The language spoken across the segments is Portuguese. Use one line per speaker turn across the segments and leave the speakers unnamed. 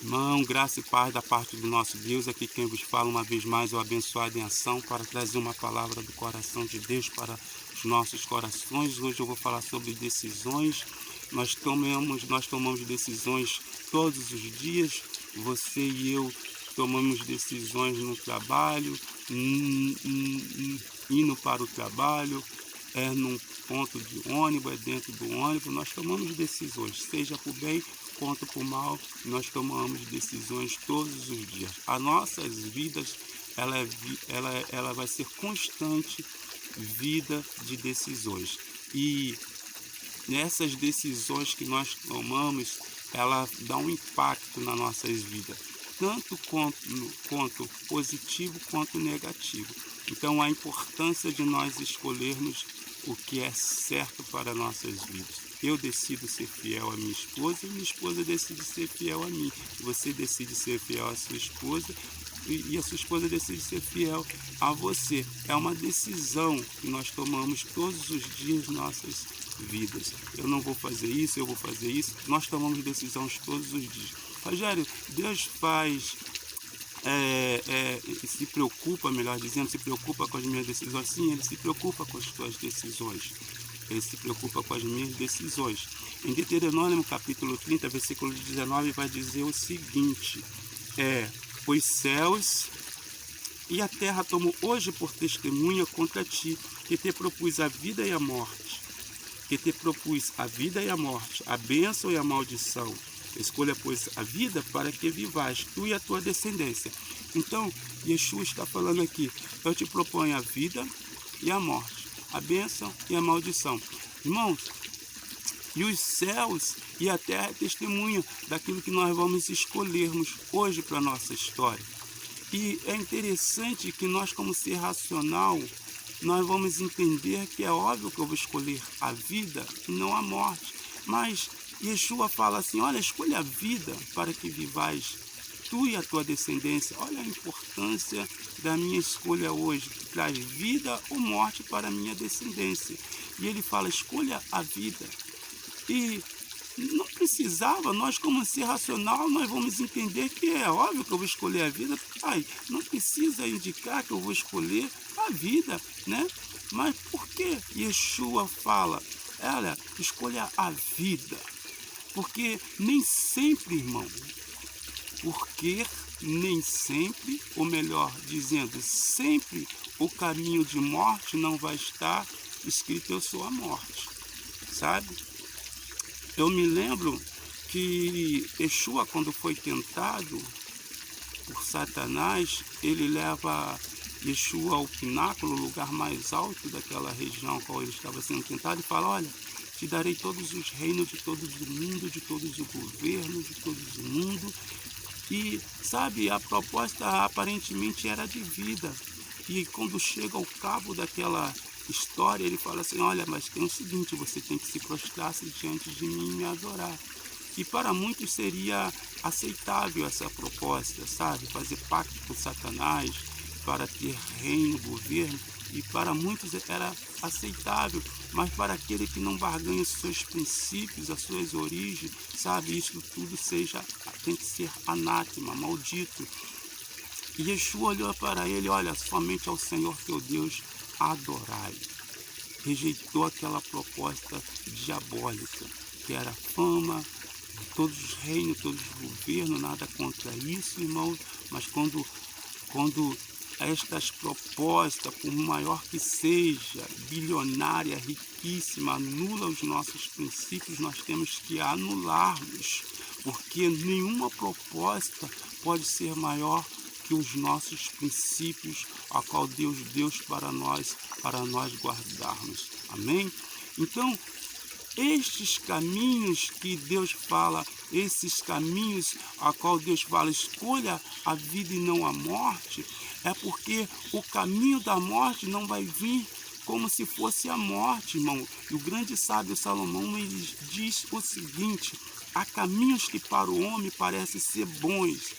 Irmão, graça e paz da parte do nosso Deus. Aqui quem vos fala uma vez mais, o abençoado em ação, para trazer uma palavra do coração de Deus para os nossos corações. Hoje eu vou falar sobre decisões. Nós tomamos decisões todos os dias. Você e eu tomamos decisões no trabalho, indo para o trabalho, num ponto de ônibus, dentro do ônibus. Nós tomamos decisões, seja por bem quanto por mal. Nós tomamos decisões todos os dias. As nossas vidas, ela vai ser constante vida de decisões. E nessas decisões que nós tomamos, ela dá um impacto nas nossas vidas, tanto quanto positivo quanto negativo. Então, a importância de nós escolhermos o que é certo para nossas vidas. Eu decido ser fiel à minha esposa e minha esposa decide ser fiel a mim. Você decide ser fiel à sua esposa e a sua esposa decide ser fiel a você. É uma decisão que nós tomamos todos os dias em nossas vidas. Eu não vou fazer isso, eu vou fazer isso. Nós tomamos decisões todos os dias. Rogério, Deus faz... se preocupa, melhor dizendo, se preocupa com as minhas decisões. Sim, Ele se preocupa com as tuas decisões. Ele se preocupa com as minhas decisões. Em Deuteronômio, capítulo 30, versículo 19, vai dizer o seguinte: os céus e a terra tomam hoje por testemunha contra ti, que te propus a vida e a morte. Que te propus a vida e a morte, a bênção e a maldição. Escolha, pois, a vida para que vivais, tu e a tua descendência. Então, Yeshua está falando aqui: eu te proponho a vida e a morte, a bênção e a maldição. Irmãos, e os céus e a terra é testemunha daquilo que nós vamos escolhermos hoje para a nossa história. E é interessante que nós, como ser racional, nós vamos entender que é óbvio que eu vou escolher a vida e não a morte. Mas Yeshua fala assim: olha, escolha a vida para que vivais, tu e a tua descendência. Olha a importância da minha escolha hoje, que traz vida ou morte para a minha descendência. E ele fala: escolha a vida. E não precisava, nós como ser racional, nós vamos entender que é óbvio que eu vou escolher a vida. Pai, não precisa indicar que eu vou escolher a vida, né? Mas por que Yeshua fala: olha, escolha a vida? Porque nem sempre, irmão, ou melhor dizendo, sempre o caminho de morte não vai estar escrito eu sou a morte, sabe? Eu me lembro que Yeshua, quando foi tentado por Satanás, ele leva Yeshua ao pináculo, o lugar mais alto daquela região qual ele estava sendo tentado, e fala: olha, te darei todos os reinos de todo o mundo, de todos os governos, de todo o mundo. E, sabe, a proposta aparentemente era de vida. E quando chega ao cabo daquela história, ele fala assim: olha, mas tem o seguinte, você tem que se prostrar diante de mim e me adorar. E para muitos seria aceitável essa proposta, sabe? Fazer pacto com Satanás para ter reino, governo. E para muitos era aceitável, mas para aquele que não barganha os seus princípios, as suas origens, sabe, isso tudo tem que ser anátema, maldito. E Yeshua olhou para ele: olha, somente ao Senhor teu Deus adorai. Rejeitou aquela proposta diabólica, que era fama, todos os reinos, todos os governos, nada contra isso, irmão, mas quando estas propostas, por maior que seja, bilionária, riquíssima, anula os nossos princípios, nós temos que anularmos, porque nenhuma proposta pode ser maior que os nossos princípios, a qual Deus deu para nós guardarmos. Amém? Então, estes caminhos que Deus fala, esses caminhos a qual Deus fala, escolha a vida e não a morte, é porque o caminho da morte não vai vir como se fosse a morte, irmão. E o grande sábio Salomão, ele diz o seguinte: há caminhos que para o homem parecem ser bons,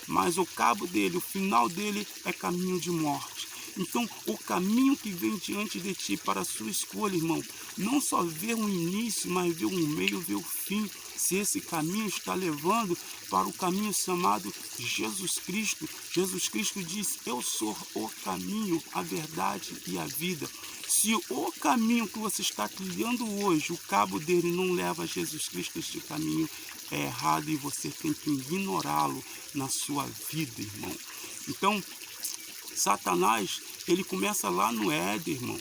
mas o cabo dele, o final dele é caminho de morte. Então, o caminho que vem diante de ti para a sua escolha, irmão, não só ver o início, mas ver o meio, ver o fim. Se esse caminho está levando para o caminho chamado Jesus Cristo. Jesus Cristo diz: eu sou o caminho, a verdade e a vida. Se o caminho que você está trilhando hoje, o cabo dele não leva a Jesus Cristo, este caminho é errado e você tem que ignorá-lo na sua vida, irmão. Então, Satanás, ele começa lá no Éden, irmão,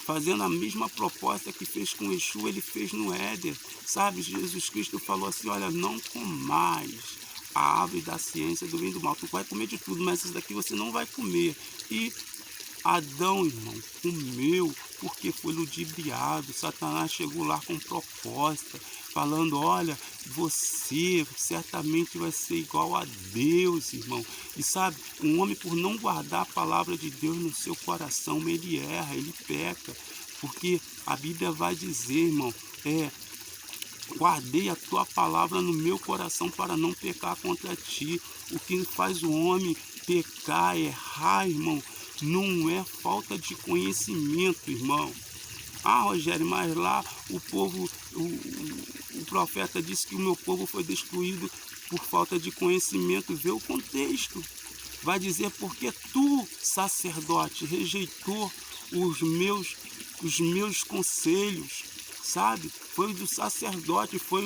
fazendo a mesma proposta que fez com Exu, ele fez no Éden, sabe? Jesus Cristo falou assim: olha, não comais a árvore da ciência do bem e do mal. Tu vai comer de tudo, mas isso daqui você não vai comer. E Adão, irmão, comeu porque foi ludibriado. Satanás chegou lá com proposta, falando: olha, você certamente vai ser igual a Deus, irmão. E sabe, um homem, por não guardar a palavra de Deus no seu coração, ele erra, ele peca. Porque a Bíblia vai dizer, irmão, guardei a tua palavra no meu coração para não pecar contra ti. O que faz o homem pecar, errar, irmão, não é falta de conhecimento, irmão. Ah, Rogério, mas lá o povo, o profeta disse que o meu povo foi destruído por falta de conhecimento. Vê o contexto. Vai dizer: porque tu, sacerdote, rejeitou os meus conselhos, sabe? Foi do sacerdote, foi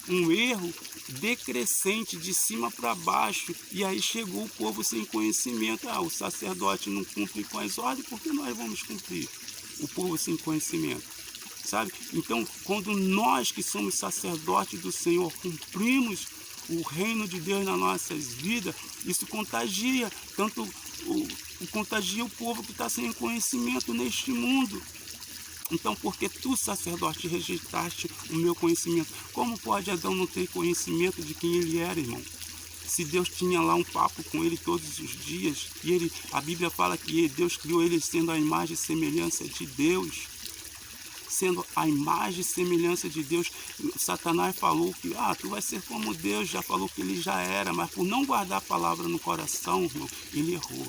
um erro decrescente, de cima para baixo, e aí chegou o povo sem conhecimento. Ah, o sacerdote não cumpre com as ordens, por que nós vamos cumprir? O povo sem conhecimento, sabe? Então, quando nós que somos sacerdotes do Senhor cumprimos o reino de Deus nas nossas vidas, isso contagia, contagia o povo que está sem conhecimento neste mundo. Então, porque tu, sacerdote, rejeitaste o meu conhecimento, como pode Adão não ter conhecimento de quem ele era, irmão? Se Deus tinha lá um papo com ele todos os dias, e a Bíblia fala que Deus criou ele sendo a imagem e semelhança de Deus. Sendo a imagem e semelhança de Deus, Satanás falou que tu vai ser como Deus, já falou que ele já era, mas por não guardar a palavra no coração, irmão, ele errou.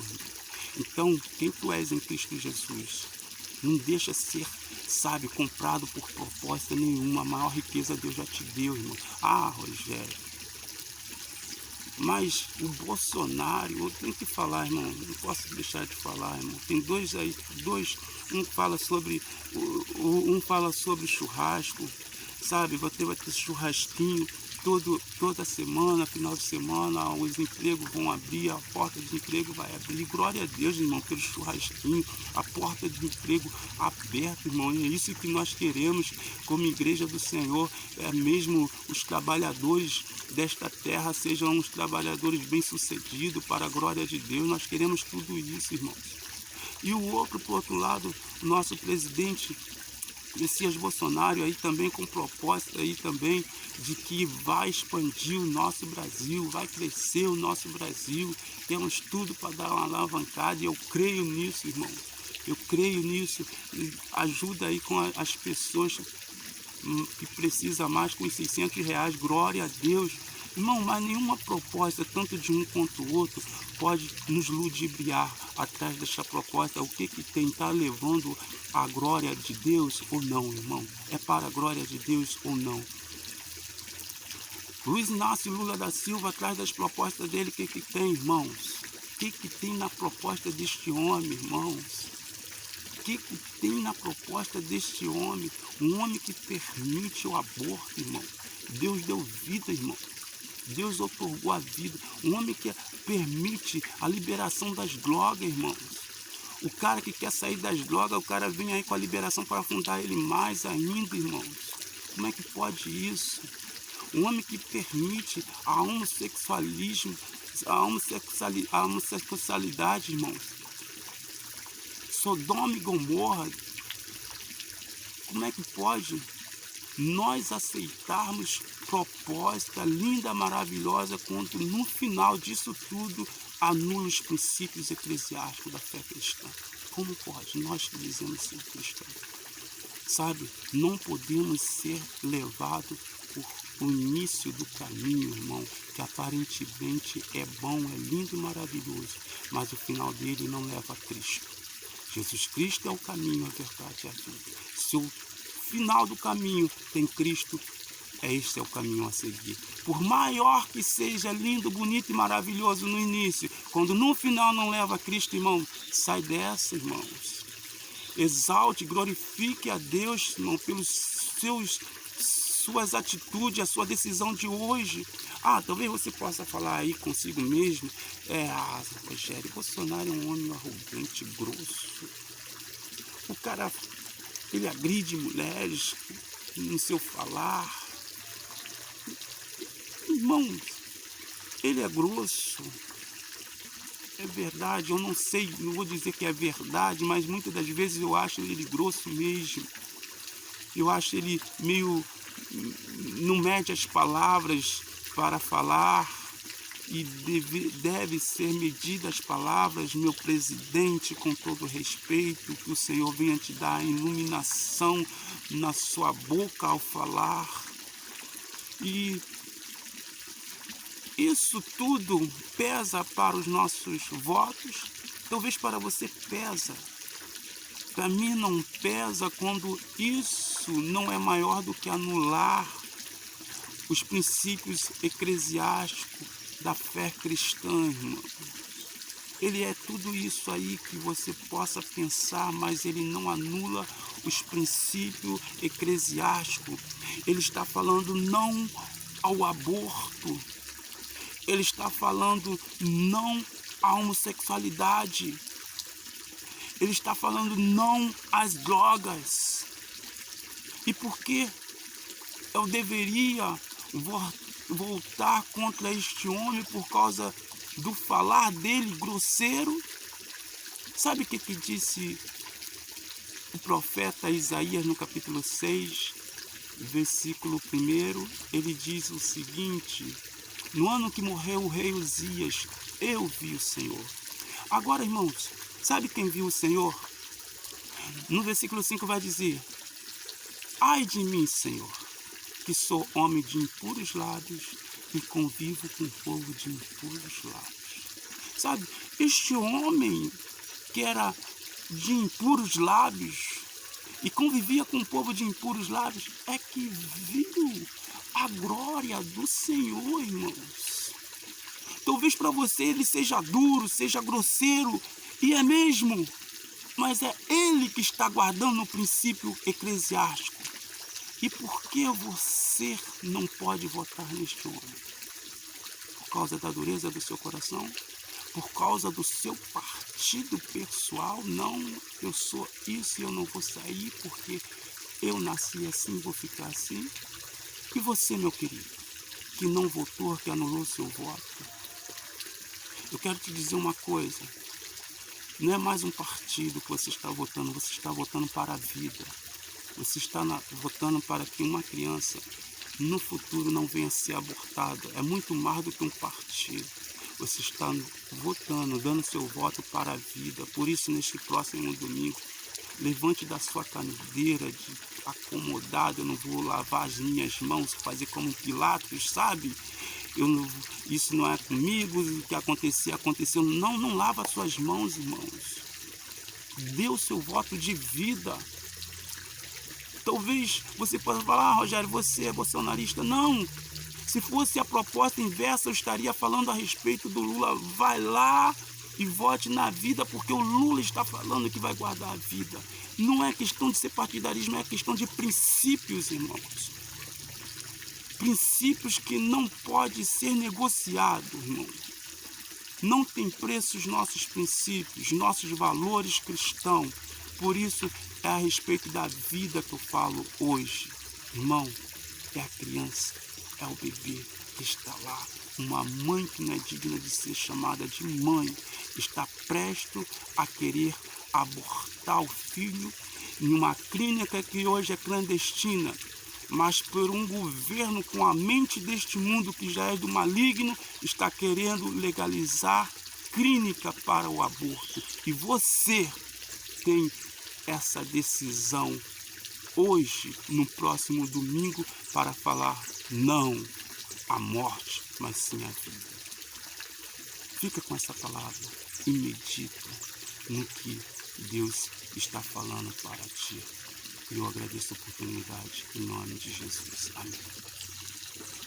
Então, quem tu és em Cristo Jesus? Não deixa ser, sabe, comprado por proposta nenhuma. A maior riqueza Deus já te deu, irmão. Ah, Rogério, mas o Bolsonaro, eu tenho que falar, irmão, não posso deixar de falar, irmão. Tem dois, um fala sobre churrasco, sabe? Vai ter churrasquinho toda semana, final de semana, os empregos vão abrir, a porta de emprego vai abrir. Glória a Deus, irmão, pelo churrasquinho, a porta de emprego aberta, irmão. E é isso que nós queremos como igreja do Senhor, mesmo os trabalhadores desta terra sejam uns trabalhadores bem-sucedidos para a glória de Deus. Nós queremos tudo isso, irmãos. E o outro, por outro lado, o nosso presidente Messias Bolsonaro aí também com proposta aí também de que vai expandir o nosso Brasil, vai crescer o nosso Brasil. Temos tudo para dar uma alavancada e eu creio nisso, irmão. Eu creio nisso. Ajuda aí com as pessoas que precisam mais com os R$600. Glória a Deus. Irmão, mas nenhuma proposta, tanto de um quanto o outro, pode nos ludibriar atrás desta proposta. O que tem? Está levando a glória de Deus ou não, irmão? É para a glória de Deus ou não? Luiz Inácio Lula da Silva, atrás das propostas dele, o que tem, irmãos? O que tem na proposta deste homem, irmãos? O que tem na proposta deste homem? Um homem que permite o aborto, irmão. Deus deu vida, irmão. Deus otorgou a vida. Um homem que permite a liberação das drogas, irmãos. O cara que quer sair das drogas, o cara vem aí com a liberação para afundar ele mais ainda, irmãos. Como é que pode isso? Um homem que permite a homossexualismo, a homossexualidade, irmãos. Sodoma e Gomorra. Como é que pode nós aceitarmos proposta linda, maravilhosa, quando no final disso tudo anula os princípios eclesiásticos da fé cristã? Como pode? Nós que dizemos ser cristãos, sabe? Não podemos ser levados por o início do caminho, irmão, que aparentemente é bom, é lindo e maravilhoso, mas o final dele não leva a Cristo. Jesus Cristo é o caminho, a verdade e a vida. Se o final do caminho tem Cristo, este é o caminho a seguir. Por maior que seja lindo, bonito e maravilhoso no início, quando no final não leva a Cristo, irmão, sai dessa, irmãos. Exalte, glorifique a Deus, irmão, pelos suas atitudes, a sua decisão de hoje. Talvez você possa falar aí consigo mesmo, Rogério, Bolsonaro é um homem arrogante, grosso. O cara, ele agride mulheres no seu falar. Irmãos, ele é grosso. É verdade, eu não sei, não vou dizer que é verdade, mas muitas das vezes eu acho ele grosso mesmo. Eu acho ele meio, não mede as palavras para falar, e deve ser medida as palavras, meu presidente, com todo respeito, que o Senhor venha te dar iluminação na sua boca ao falar. E isso tudo pesa para os nossos votos, talvez para você pesa. Para mim não pesa quando isso não é maior do que anular os princípios eclesiásticos da fé cristã, irmão. Ele é tudo isso aí que você possa pensar, mas ele não anula os princípios eclesiásticos. Ele está falando não ao aborto. Ele está falando não à homossexualidade. Ele está falando não às drogas. E por que eu deveria voltar contra este homem por causa do falar dele grosseiro? Sabe o que disse o profeta Isaías no capítulo 6, versículo 1? Ele diz o seguinte: no ano que morreu o rei Uzias, eu vi o Senhor. Agora, irmãos, sabe quem viu o Senhor? No versículo 5 vai dizer: ai de mim, Senhor, que sou homem de impuros lábios e convivo com o povo de impuros lábios. Sabe, este homem que era de impuros lábios e convivia com o povo de impuros lábios é que viu a glória do Senhor, irmãos. Talvez para você ele seja duro, seja grosseiro, e é mesmo, mas é ele que está guardando o princípio eclesiástico. E por que você não pode votar neste homem? Por causa da dureza do seu coração? Por causa do seu partido pessoal? Não, eu sou isso e eu não vou sair porque eu nasci assim, vou ficar assim. E você, meu querido, que não votou, que anulou seu voto, eu quero te dizer uma coisa: não é mais um partido que você está votando para a vida. Você está votando para que uma criança no futuro não venha a ser abortada. É muito mais do que um partido. Você está votando, dando seu voto para a vida. Por isso, neste próximo domingo, levante da sua cadeira de acomodado. Eu não vou lavar as minhas mãos, fazer como Pilatos, sabe? Isso não é comigo, o que aconteceu. Não lava as suas mãos, irmãos. Dê o seu voto de vida. Talvez você possa falar: Rogério, você é bolsonarista. Não, se fosse a proposta inversa, eu estaria falando a respeito do Lula. Vai lá e vote na vida, porque o Lula está falando que vai guardar a vida. Não é questão de ser partidarismo, é questão de princípios, irmãos. Princípios que não pode ser negociado, irmão. Não tem preço os nossos princípios, nossos valores cristãos. Por isso, é a respeito da vida que eu falo hoje. Irmão, é a criança, é o bebê que está lá. Uma mãe que não é digna de ser chamada de mãe, está prestes a querer abortar o filho em uma clínica que hoje é clandestina, mas por um governo com a mente deste mundo que já é do maligno, está querendo legalizar clínica para o aborto. E você tem essa decisão hoje, no próximo domingo, para falar não à morte, mas sim à vida. Fica com essa palavra e medita no que Deus está falando para ti. Eu agradeço a oportunidade em nome de Jesus. Amém.